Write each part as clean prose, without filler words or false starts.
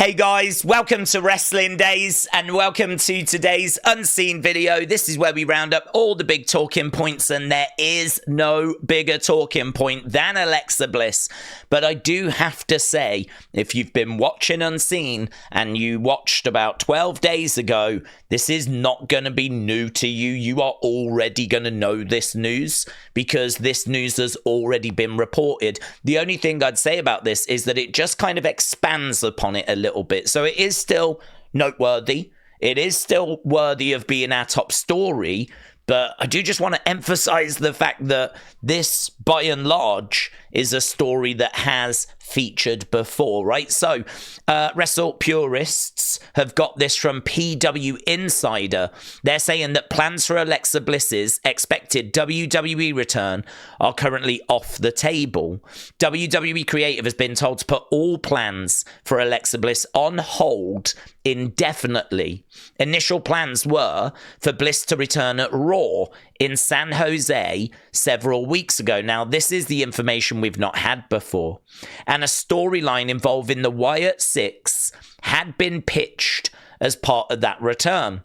Hey guys, welcome to Wrestling Days and welcome to today's Unseen video. This is where we round up all the big talking points, and there is no bigger talking point than Alexa Bliss. But I do have to say, if you've been watching Unseen and you watched about 12 days ago, this is not going to be new to you. You are already going to know this news because this news has already been reported. The only thing I'd say about this is that it just kind of expands upon it a little bit. So it is still noteworthy. It is still worthy of being our top story. But I do just want to emphasize the fact that this, by and large, is a story that has featured before, right? So, Wrestle purists have got this from PW Insider. They're saying that plans for Alexa Bliss's expected WWE return are currently off the table. WWE Creative has been told to put all plans for Alexa Bliss on hold indefinitely. Initial plans were for Bliss to return at Raw in San Jose several weeks ago. Now, this is the information we've not had before. And a storyline involving the Wyatt Sicks had been pitched as part of that return.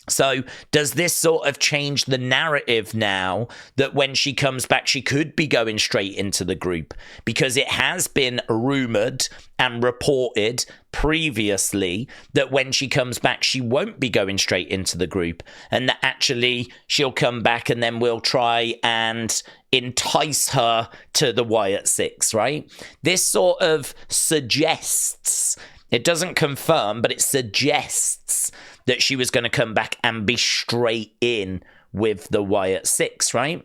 So does this sort of change the narrative now that when she comes back, she could be going straight into the group? Because it has been rumored and reported previously that when she comes back, she won't be going straight into the group, and that actually she'll come back and then we'll try and entice her to the Wyatt Sicks, right? This sort of suggests, it doesn't confirm, but it suggests that she was going to come back and be straight in with the Wyatt Sicks, right?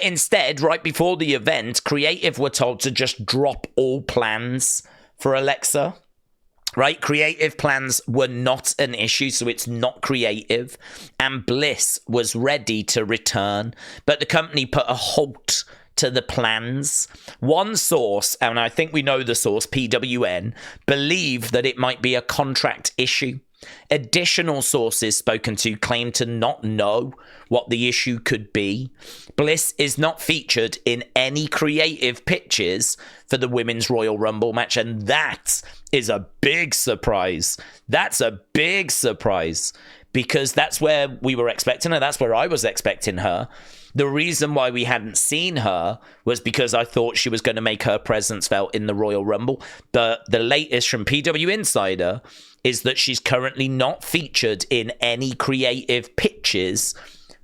Instead, right before the event, Creative were told to just drop all plans for Alexa, right? Creative plans were not an issue, so it's not Creative. And Bliss was ready to return, but the company put a halt to the plans. One source, and I think we know the source, PWN, believe that it might be a contract issue. Additional sources spoken to claim to not know what the issue could be. Bliss is not featured in any creative pitches for the Women's Royal Rumble match, and that is a big surprise. That's a big surprise because that's where we were expecting her. That's where I was expecting her. The reason why we hadn't seen her was because I thought she was going to make her presence felt in the Royal Rumble. But the latest from PW Insider is that she's currently not featured in any creative pitches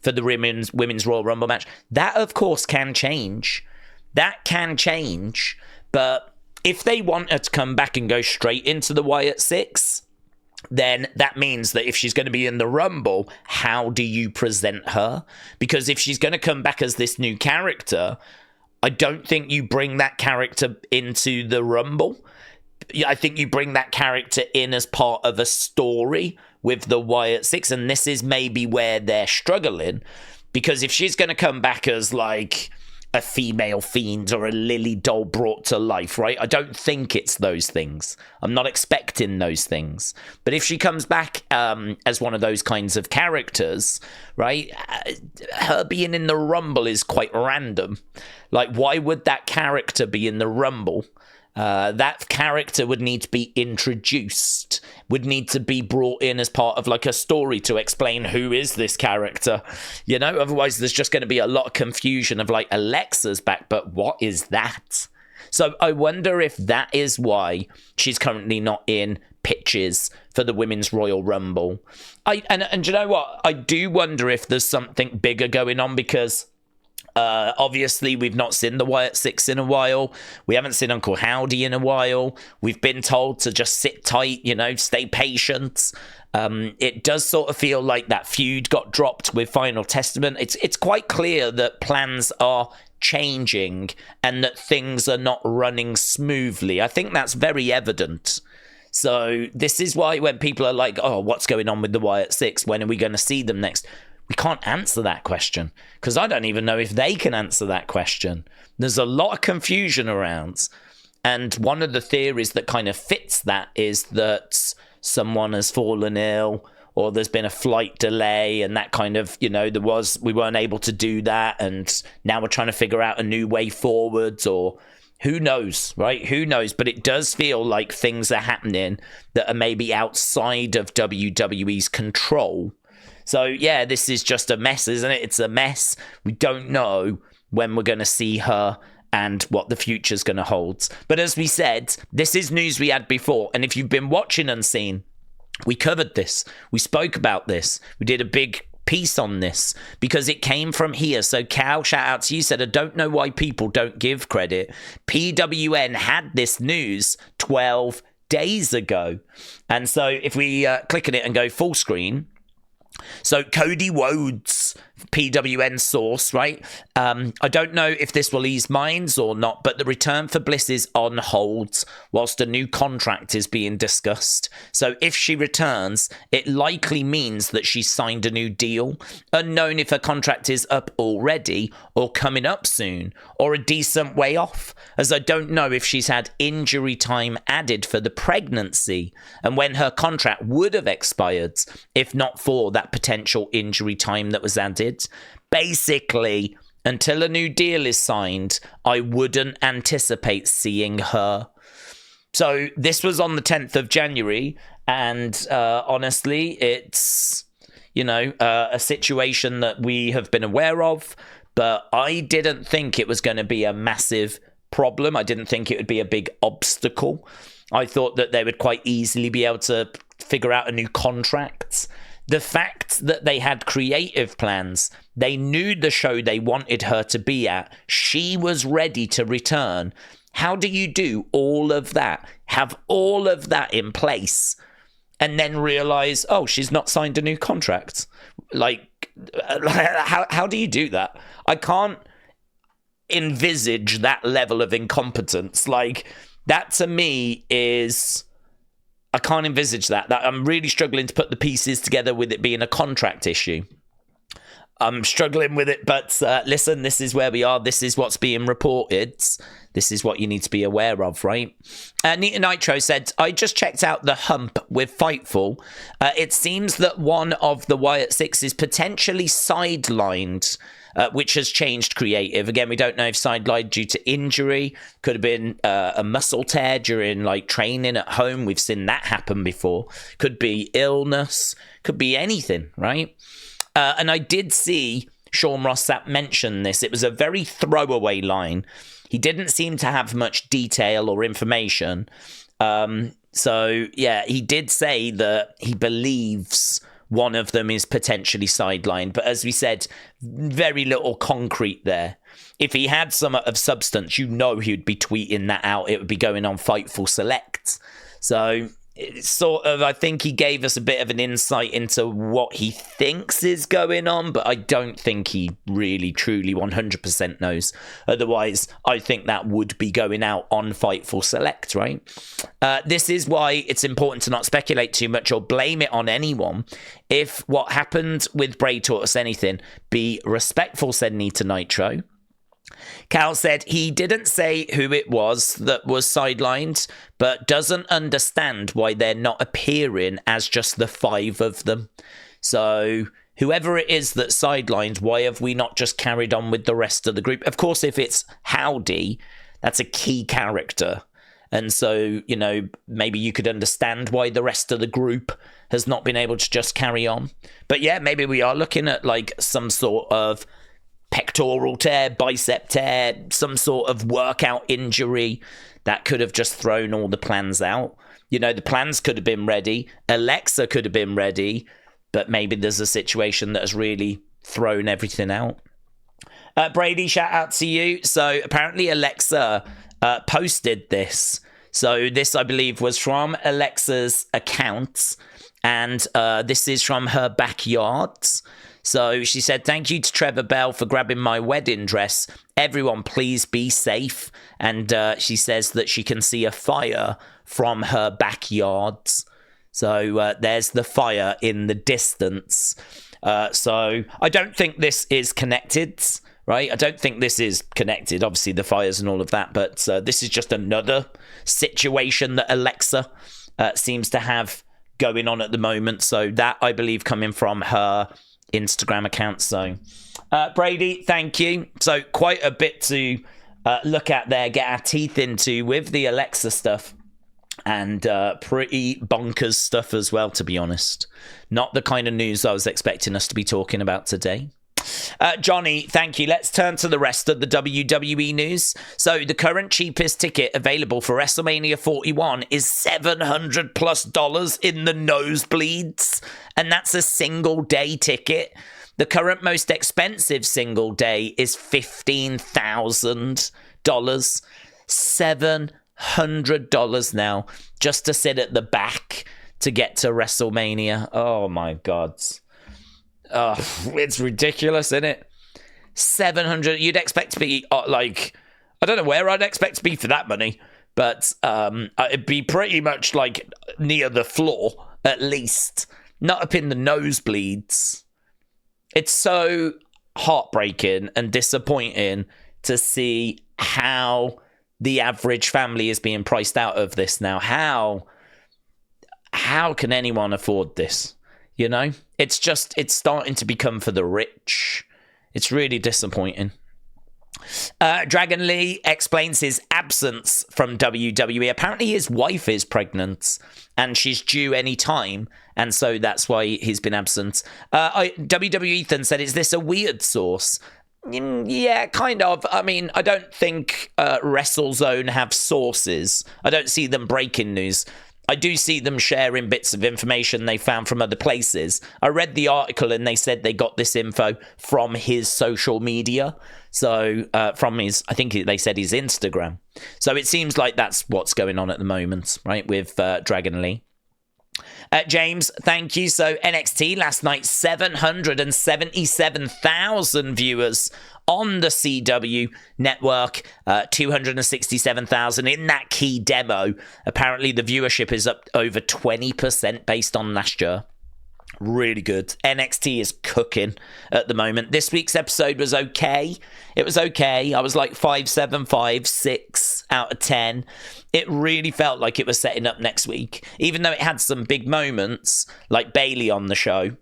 for the Women's Royal Rumble match. That, of course, can change. That can change. But if they want her to come back and go straight into the Wyatt Sicks, then that means that if she's going to be in the Rumble, how do you present her? Because if she's going to come back as this new character, I don't think you bring that character into the Rumble. I think you bring that character in as part of a story with the Wyatt Sicks, and this is maybe where they're struggling. Because if she's going to come back as like a female fiend or a Lily doll brought to life, right? I don't think it's those things. I'm not expecting those things. But if she comes back as one of those kinds of characters, right? Her being in the Rumble is quite random. Like, why would that character be in the Rumble? That character would need to be introduced, would need to be brought in as part of like a story to explain who is this character, you know? Otherwise, there's just going to be a lot of confusion of like, Alexa's back, but what is that? So I wonder if that is why she's currently not in pitches for the Women's Royal Rumble. And you know what? I do wonder if there's something bigger going on because obviously, we've not seen the Wyatt Sicks in a while. We haven't seen Uncle Howdy in a while. We've been told to just sit tight, you know, stay patient. It does sort of feel like that feud got dropped with Final Testament. It's quite clear that plans are changing and that things are not running smoothly. I think that's very evident. So this is why when people are like, oh, what's going on with the Wyatt Sicks? When are we going to see them next? We can't answer that question because I don't even know if they can answer that question. There's a lot of confusion around. And one of the theories that kind of fits that is that someone has fallen ill or there's been a flight delay and that kind of, you know, we weren't able to do that. And now we're trying to figure out a new way forwards, or who knows, right? Who knows? But it does feel like things are happening that are maybe outside of WWE's control. So, yeah, this is just a mess, isn't it? It's a mess. We don't know when we're going to see her and what the future's going to hold. But as we said, this is news we had before. And if you've been watching Unseen, we covered this. We spoke about this. We did a big piece on this because it came from here. So Cal, shout out to you, said, I don't know why people don't give credit. PWN had this news 12 days ago. And so if we click on it and go full screen, so Cody Rhodes, PWN source, right? I don't know if this will ease minds or not, but the return for Bliss is on hold whilst a new contract is being discussed. So if she returns, it likely means that she's signed a new deal. Unknown if her contract is up already or coming up soon or a decent way off, as I don't know if she's had injury time added for the pregnancy and when her contract would have expired if not for that potential injury time that was added. Basically, until a new deal is signed, I wouldn't anticipate seeing her. So this was on the 10th of January, and honestly, it's, a situation that we have been aware of, but I didn't think it was going to be a massive problem. I didn't think it would be a big obstacle. I thought that they would quite easily be able to figure out a new contract. The fact that they had creative plans, they knew the show they wanted her to be at, she was ready to return. How do you do all of that, have all of that in place, and then realize, oh, she's not signed a new contract? How do you do that? I can't envisage that level of incompetence. That to me is... I can't envisage that. I'm really struggling to put the pieces together with it being a contract issue. I'm struggling with it, but listen, this is where we are. This is what's being reported. This is what you need to be aware of, right? Nita Nitro said, I just checked out the hump with Fightful. It seems that one of the Wyatt Sicks is potentially sidelined, which has changed creative. Again, we don't know if sidelined due to injury. Could have been a muscle tear during training at home. We've seen that happen before. Could be illness. Could be anything, right? And I did see Sean Ross Sapp mention this. It was a very throwaway line. He didn't seem to have much detail or information. So, yeah, he did say that he believes one of them is potentially sidelined. But as we said, very little concrete there. If he had some of substance, he'd be tweeting that out. It would be going on Fightful Select. So it's sort of, I think he gave us a bit of an insight into what he thinks is going on, but I don't think he really, truly 100% knows. Otherwise, I think that would be going out on Fightful Select, right? This is why it's important to not speculate too much or blame it on anyone. If what happened with Bray taught us anything, be respectful, said Nita Nitro. Cal said he didn't say who it was that was sidelined, but doesn't understand why they're not appearing as just the 5 of them. So whoever it is that's sidelined, why have we not just carried on with the rest of the group? Of course, if it's Howdy, that's a key character. And so, maybe you could understand why the rest of the group has not been able to just carry on. But yeah, maybe we are looking at some sort of pectoral tear, bicep tear, some sort of workout injury that could have just thrown all the plans out. The plans could have been ready. Alexa could have been ready, but maybe there's a situation that has really thrown everything out. Brady, shout out to you. So apparently Alexa posted this. So this, I believe, was from Alexa's account, and this is from her backyard. So she said, thank you to Trevor Bell for grabbing my wedding dress. Everyone, please be safe. And she says that she can see a fire from her backyard. So there's the fire in the distance. So I don't think this is connected, right? I don't think this is connected. Obviously, the fires and all of that. But this is just another situation that Alexa seems to have going on at the moment. So that, I believe, coming from her Instagram account. So Brady, thank you. So quite a bit to look at there, get our teeth into with the Alexa stuff. And pretty bonkers stuff as well, to be honest. Not the kind of news I was expecting us to be talking about today. Johnny, thank you. Let's turn to the rest of the WWE news. So the current cheapest ticket available for WrestleMania 41 is $700+ in the nosebleeds. And that's a single day ticket. The current most expensive single day is $15,000. $700 now just to sit at the back to get to WrestleMania. Oh my God. Oh, it's ridiculous, isn't it? 700. You'd expect to be like, I don't know where I'd expect to be for that money, but it'd be pretty much like near the floor at least, not up in the nosebleeds. It's so heartbreaking and disappointing to see how the average family is being priced out of this now. How can anyone afford this? You know, it's starting to become for the rich. It's really disappointing. Dragon Lee explains his absence from WWE. Apparently his wife is pregnant and she's due any time. And so that's why he's been absent. WWE Ethan said, is this a weird source? Yeah, kind of. I mean, I don't think WrestleZone have sources. I don't see them breaking news. I do see them sharing bits of information they found from other places. I read the article and they said they got this info from his social media. So from his, I think they said his Instagram. So it seems like that's what's going on at the moment, right, with Dragon Lee. James, thank you. So NXT last night, 777,000 viewers on the CW network, 267,000 in that key demo. Apparently the viewership is up over 20% based on last year. Really good. NXT is cooking at the moment. This week's episode was okay. It was okay. I was like 5.7, 5.6 out of 10. It really felt like it was setting up next week, even though it had some big moments like Bayley on the show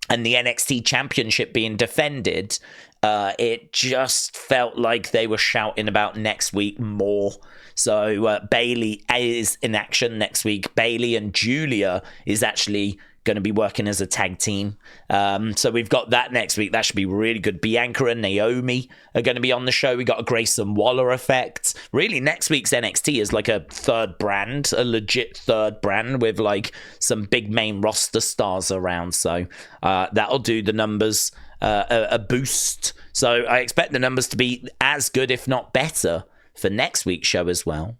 and the NXT championship being defended. It just felt like they were shouting about next week more. So Bayley is in action next week. Bayley and Julia is actually going to be working as a tag team. So we've got that next week. That should be really good. Bianca and Naomi are going to be on the show. We got a Grayson Waller effect. Really, next week's NXT is like a third brand, a legit third brand with like some big main roster stars around. So that'll do the numbers a boost. So I expect the numbers to be as good, if not better, for next week's show as well.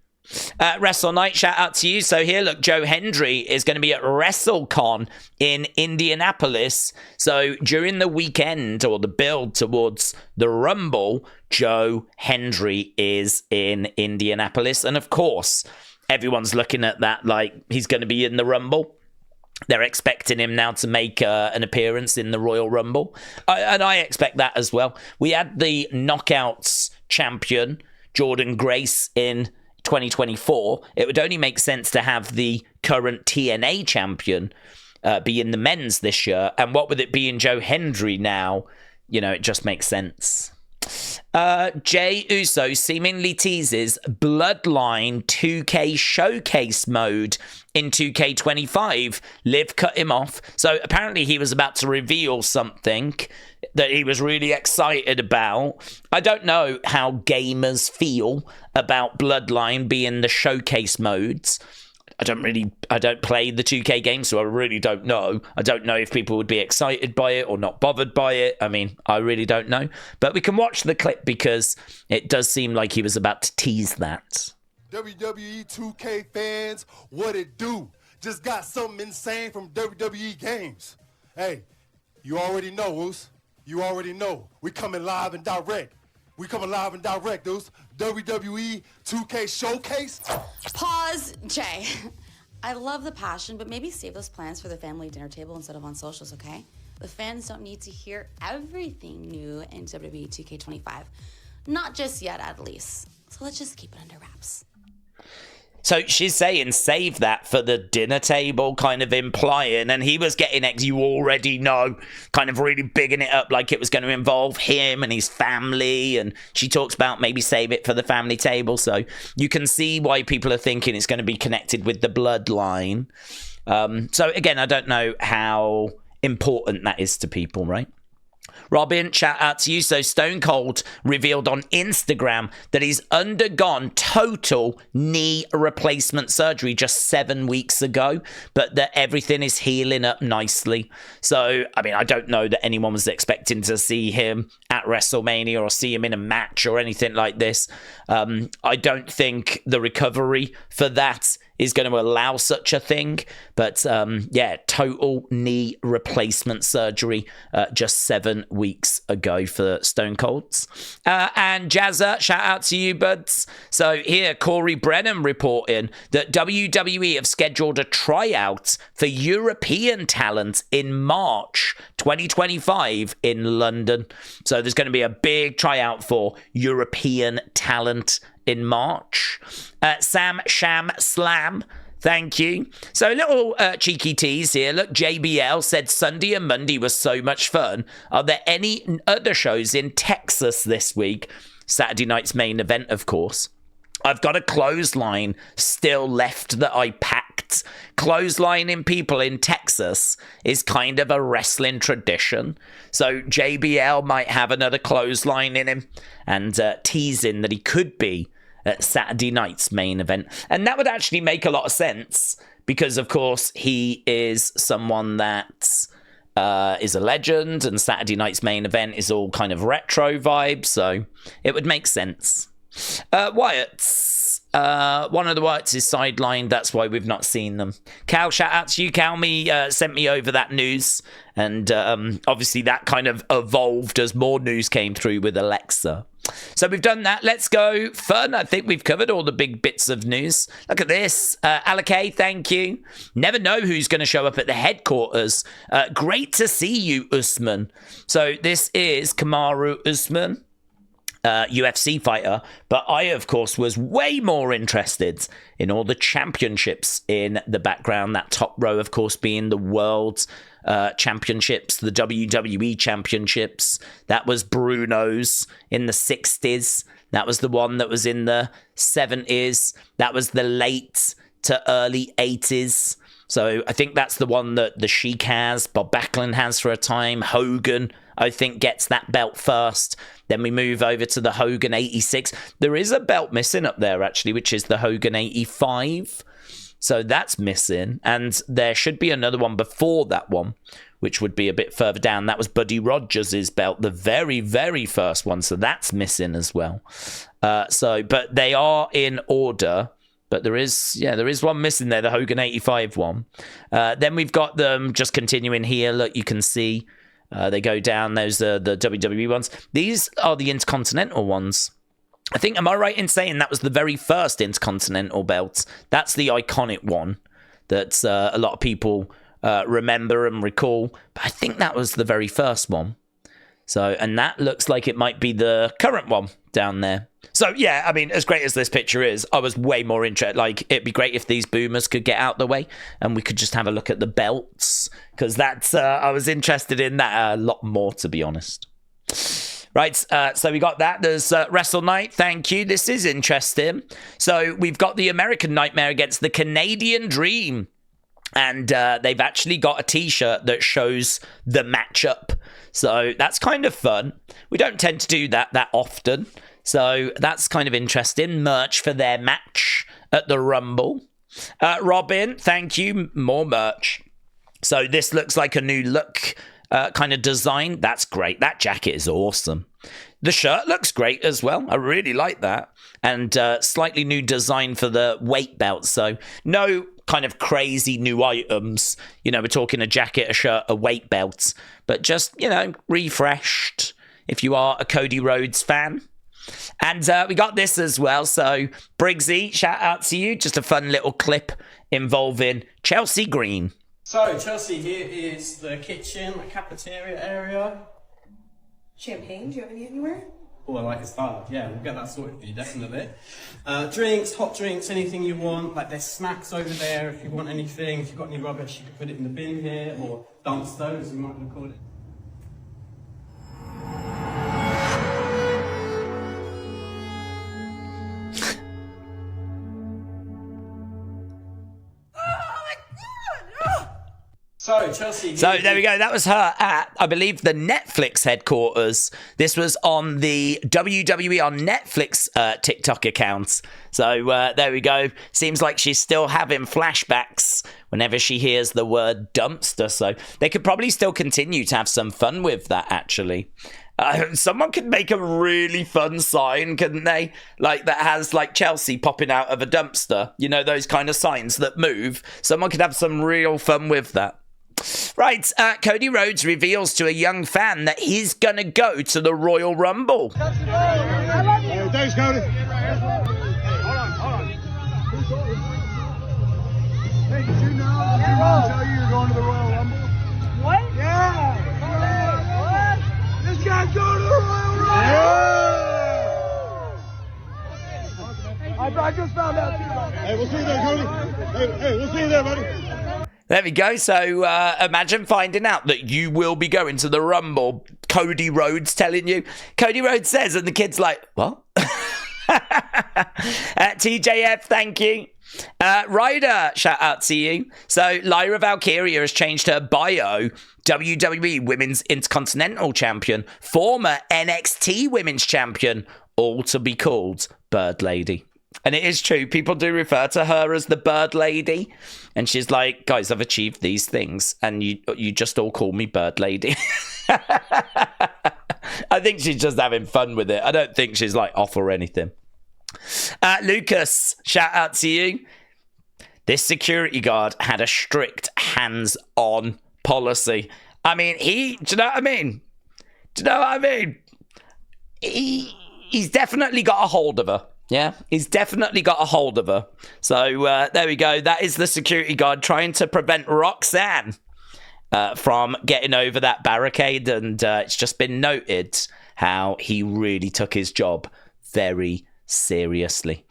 Wrestle Night, shout out to you. So here, look, Joe Hendry is going to be at WrestleCon in Indianapolis. So during the weekend or the build towards the Rumble, Joe Hendry is in Indianapolis. And of course, everyone's looking at that like he's going to be in the Rumble. They're expecting him now to make an appearance in the Royal Rumble. And I expect that as well. We had the Knockouts champion, Jordan Grace, in 2024. It would only make sense to have the current TNA champion be in the men's this year. And what with it being Joe Hendry now, you know, it just makes sense. Jay Uso seemingly teases Bloodline 2K showcase mode in 2K25. Liv cut him off. So apparently he was about to reveal something that he was really excited about. I don't know how gamers feel about Bloodline being the showcase modes. I don't play the 2K game, so I really don't know. I don't know if people would be excited by it or not bothered by it. I mean, I really don't know. But we can watch the clip because it does seem like he was about to tease that. WWE 2K fans, what it do? Just got something insane from WWE games. Hey, you already know, Oos. You already know. We coming live and direct. Dudes. WWE 2K Showcase. Pause, Jay. I love the passion, but maybe save those plans for the family dinner table instead of on socials, okay? The fans don't need to hear everything new in WWE 2K25. Not just yet, at least. So let's just keep it under wraps. So she's saying save that for the dinner table, kind of implying, and he was getting you already know, kind of really bigging it up like it was going to involve him and his family, and she talks about maybe save it for the family table, so you can see why people are thinking it's going to be connected with the bloodline. So again, I don't know how important that is to people, right? Robin, shout out to you. So Stone Cold revealed on Instagram that he's undergone total knee replacement surgery just 7 weeks ago, but that everything is healing up nicely. So, I mean, I don't know that anyone was expecting to see him at WrestleMania or see him in a match or anything like this. I don't think the recovery for that is going to allow such a thing. But yeah, total knee replacement surgery just 7 weeks ago for Stone Colds. And Jazza, shout out to you, buds. So here, Corey Brennan reporting that WWE have scheduled a tryout for European talent in March 2025 in London. So there's going to be a big tryout for European talent in March. Sam Sham Slam, thank you. So a little cheeky tease here. Look, JBL said Sunday and Monday was so much fun. Are there any other shows in Texas this week? Saturday night's main event, of course. I've got a clothesline still left that I packed. Clotheslining people in Texas is kind of a wrestling tradition. So JBL might have another clothesline in him, and teasing that he could be at Saturday night's main event. And that would actually make a lot of sense because, of course, he is someone that is a legend, and Saturday night's main event is all kind of retro vibes, so it would make sense. Wyatt's. One of the Wyatts is sidelined. That's why we've not seen them. Cal, shout out to you. Cal sent me over that news. And obviously that kind of evolved as more news came through with Alexa. So we've done that. Let's go fun. I think we've covered all the big bits of news. Look at this. Alakay, thank you. Never know who's going to show up at the headquarters. Great to see you, Usman. So this is Kamaru Usman. UFC fighter, but I, of course, was way more interested in all the championships in the background. That top row, of course, being the World Championships, the WWE Championships. That was Bruno's in the 60s. That was the one that was in the 70s. That was the late to early 80s. So I think that's the one that the Sheik has, Bob Backlund has for a time. Hogan, I think, gets that belt first. Then we move over to the Hogan 86. There is a belt missing up there, actually, which is the Hogan 85. So that's missing. And there should be another one before that one, which would be a bit further down. That was Buddy Rogers' belt, the very, very first one. So that's missing as well. But they are in order. But there is one missing there, the Hogan 85 one. Then we've got them just continuing here. Look, you can see they go down. Those are the WWE ones. These are the Intercontinental ones. I think, am I right in saying that was the very first Intercontinental belt? That's the iconic one that a lot of people remember and recall. But I think that was the very first one. So, and that looks like it might be the current one down there. So, yeah, I mean, as great as this picture is, I was way more interested. Like, it'd be great if these boomers could get out the way and we could just have a look at the belts. Because that's, I was interested in that a lot more, to be honest. Right, so we got that. There's Wrestle Night. Thank you. This is interesting. So, we've got the American Nightmare against the Canadian Dream. And they've actually got a t-shirt that shows the matchup. So that's kind of fun. We don't tend to do that often. So that's kind of interesting. Merch for their match at the Rumble. Robin, thank you. More merch. So this looks like a new look kind of design. That's great. That jacket is awesome. The shirt looks great as well. I really like that. And slightly new design for the weight belt. So no kind of crazy new items. You know, we're talking a jacket, a shirt, a weight belt. But just, you know, refreshed if you are a Cody Rhodes fan. And we got this as well. So Briggsy, shout out to you. Just a fun little clip involving Chelsea Green. So Chelsea, here is the kitchen, the cafeteria area. Champagne? Do you have any anywhere? Oh, I like your style. Yeah, we'll get that sorted for you, definitely. Drinks, hot drinks, anything you want. Like, there's snacks over there if you want anything. If you've got any rubbish, you can put it in the bin here, or dumpster, as you might want to call it. So, Chelsea. So there we go. That was her at, I believe, the Netflix headquarters. This was on the WWE on Netflix TikTok account. So there we go. Seems like she's still having flashbacks whenever she hears the word dumpster. So they could probably still continue to have some fun with that, actually. Someone could make a really fun sign, couldn't they? Like, that has, like, Chelsea popping out of a dumpster. You know, those kind of signs that move. Someone could have some real fun with that. Right, Cody Rhodes reveals to a young fan that he's going to go to the Royal Rumble. Thanks, Cody. Hold on. Hey, did you know? Tell you you're going to the Royal Rumble? What? Yeah. What? This guy's going to the Royal Rumble. I just found out too. Hey, we'll see you there, Cody. Hey, we'll see you there, buddy. There we go. So imagine finding out that you will be going to the Rumble. Cody Rhodes telling you. Cody Rhodes says, and the kid's like, what? TJF, thank you. Ryder, shout out to you. So Lyra Valkyria has changed her bio. WWE Women's Intercontinental Champion, former NXT Women's Champion, all to be called Bird Lady. And it is true. People do refer to her as the Bird Lady. And she's like, guys, I've achieved these things. And you just all call me Bird Lady. I think she's just having fun with it. I don't think she's like off or anything. Lucas, shout out to you. This security guard had a strict hands-on policy. I mean, do you know what I mean? He's definitely got a hold of her. Yeah, he's definitely got a hold of her. So there we go. That is the security guard trying to prevent Roxanne from getting over that barricade. And it's just been noted how he really took his job very seriously.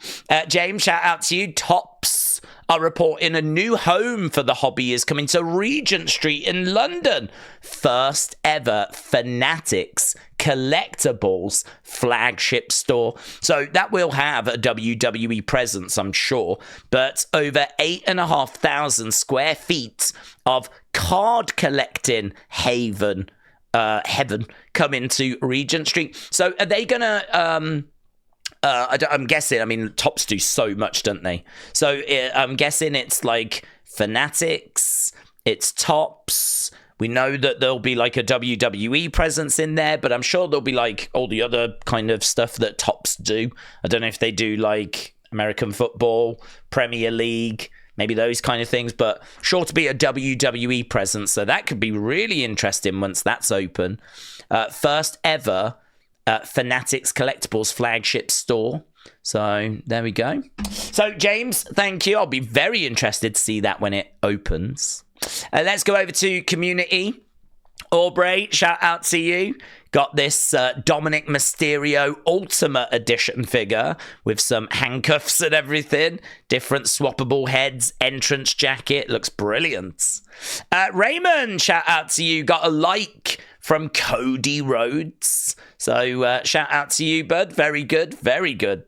James, shout out to you. Tops are reporting a new home for the hobby is coming to Regent Street in London. First ever Fanatics collectibles flagship store. So that will have a WWE presence, I'm sure, but over 8,500 square feet of card collecting heaven coming to Regent Street. So are they gonna I'm guessing, I mean, Tops do so much, don't they? So I'm guessing it's like Fanatics, it's Tops. We know that there'll be like a WWE presence in there, but I'm sure there'll be like all the other kind of stuff that Tops do. I don't know if they do like American football, Premier League, maybe those kind of things, but sure to be a WWE presence. So that could be really interesting once that's open. First ever Fanatics Collectibles flagship store. So there we go. So James, thank you. I'll be very interested to see that when it opens. Let's go over to community. Aubrey, shout out to you. Got this Dominic Mysterio Ultimate Edition figure with some handcuffs and everything. Different swappable heads, entrance jacket. Looks brilliant. Raymond, shout out to you. Got a like from Cody Rhodes. So shout out to you, bud. Very good, very good.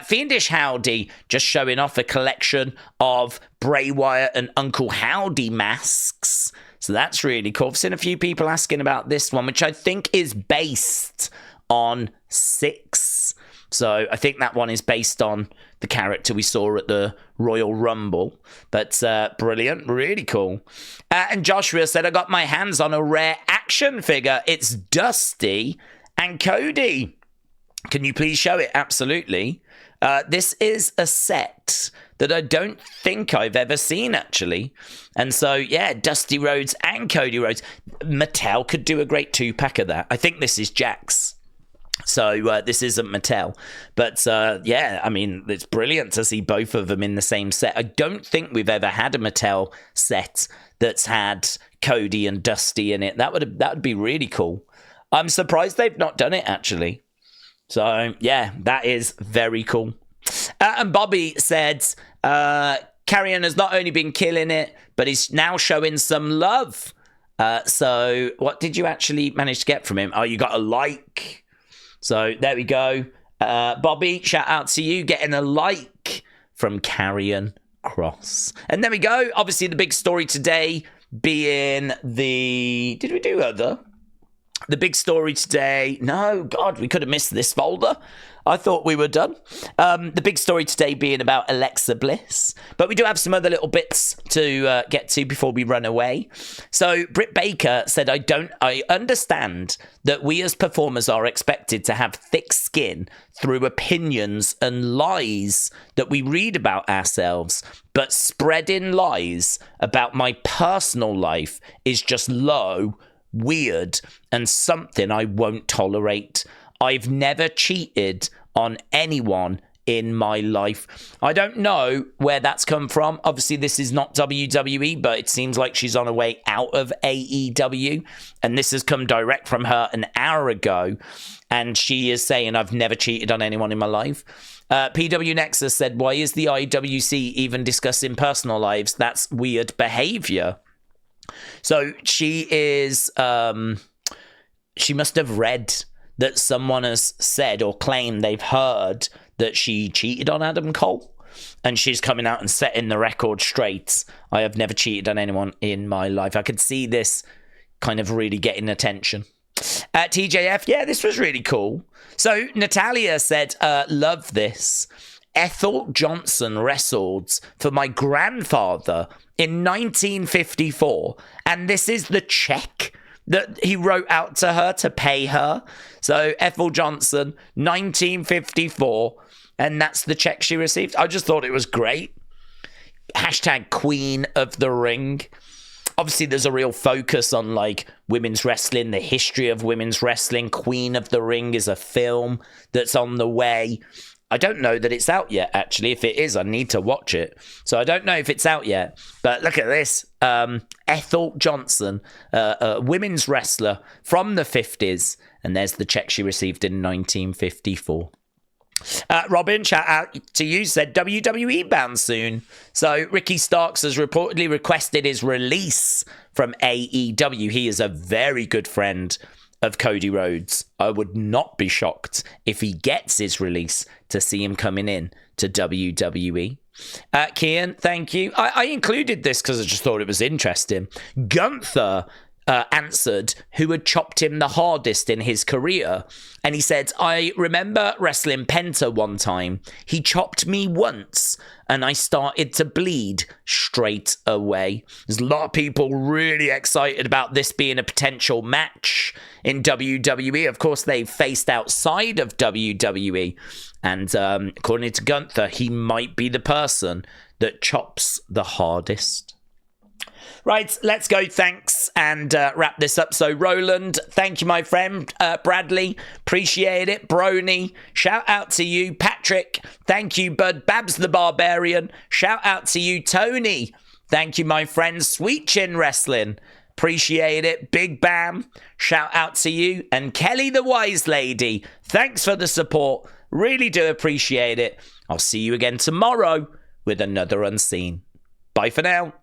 Fiendish Howdy just showing off a collection of Bray Wyatt and Uncle Howdy masks. So that's really cool. I've seen a few people asking about this one, which I think is based on Sicks. So I think that one is based on the character we saw at the Royal Rumble. But brilliant, really cool. And Joshua said, I got my hands on a rare action figure. It's Dusty and Cody. Can you please show it? Absolutely. This is a set that I don't think I've ever seen, actually. And so, yeah, Dusty Rhodes and Cody Rhodes. Mattel could do a great two-pack of that. I think this is Jax. So this isn't Mattel. But, yeah, I mean, it's brilliant to see both of them in the same set. I don't think we've ever had a Mattel set that's had Cody and Dusty in it. That would be really cool. I'm surprised they've not done it, actually. So, yeah, that is very cool. And Bobby said, Carrion has not only been killing it, but he's now showing some love. So, what did you actually manage to get from him? Oh, you got a like. So, there we go. Bobby, shout out to you, getting a like from Carrion Cross. And there we go. Obviously, the big story today being the... Did we do other? The big story today... No, God, we could have missed this folder. I thought we were done. The big story today being about Alexa Bliss. But we do have some other little bits to get to before we run away. So Britt Baker said, I understand that we as performers are expected to have thick skin through opinions and lies that we read about ourselves. But spreading lies about my personal life is just low, weird, and something I won't tolerate. I've never cheated on anyone in my life. I don't know where that's come from. Obviously, this is not WWE, but it seems like she's on her way out of AEW. And this has come direct from her an hour ago. And she is saying, I've never cheated on anyone in my life. PW Nexus said, why is the IWC even discussing personal lives? That's weird behavior. So she is... she must have read that someone has said or claimed they've heard that she cheated on Adam Cole. And she's coming out and setting the record straight. I have never cheated on anyone in my life. I could see this kind of really getting attention. TJF, yeah, this was really cool. So Natalya said, love this. Ethel Johnson wrestled for my grandfather in 1954. And this is the check that he wrote out to her to pay her. So Ethel Johnson, 1954, and that's the check she received. I just thought it was great. Hashtag Queen of the Ring. Obviously, there's a real focus on like women's wrestling, the history of women's wrestling. Queen of the Ring is a film that's on the way. I don't know that it's out yet, actually. If it is, I need to watch it. So I don't know if it's out yet. But look at this. Ethel Johnson, a women's wrestler from the 50s. And there's the check she received in 1954. Robin, shout out to you, said WWE bound soon. So Ricky Starks has reportedly requested his release from AEW. He is a very good friend of Cody Rhodes. I would not be shocked if he gets his release to see him coming in to WWE. Kian, thank you. I included this because I just thought it was interesting. Gunther answered who had chopped him the hardest in his career. And he said, I remember wrestling Penta one time. He chopped me once and I started to bleed straight away. There's a lot of people really excited about this being a potential match in WWE. Of course, they faced outside of WWE. And according to Gunther, he might be the person that chops the hardest. Right, let's go. Thanks, and wrap this up. So, Roland, thank you, my friend. Bradley, appreciate it. Brony, shout out to you. Patrick, thank you, bud. Babs the Barbarian, shout out to you. Tony, thank you, my friend. Sweet Chin Wrestling, appreciate it. Big Bam, shout out to you. And Kelly the Wise Lady, thanks for the support. Really do appreciate it. I'll see you again tomorrow with another Unseen. Bye for now.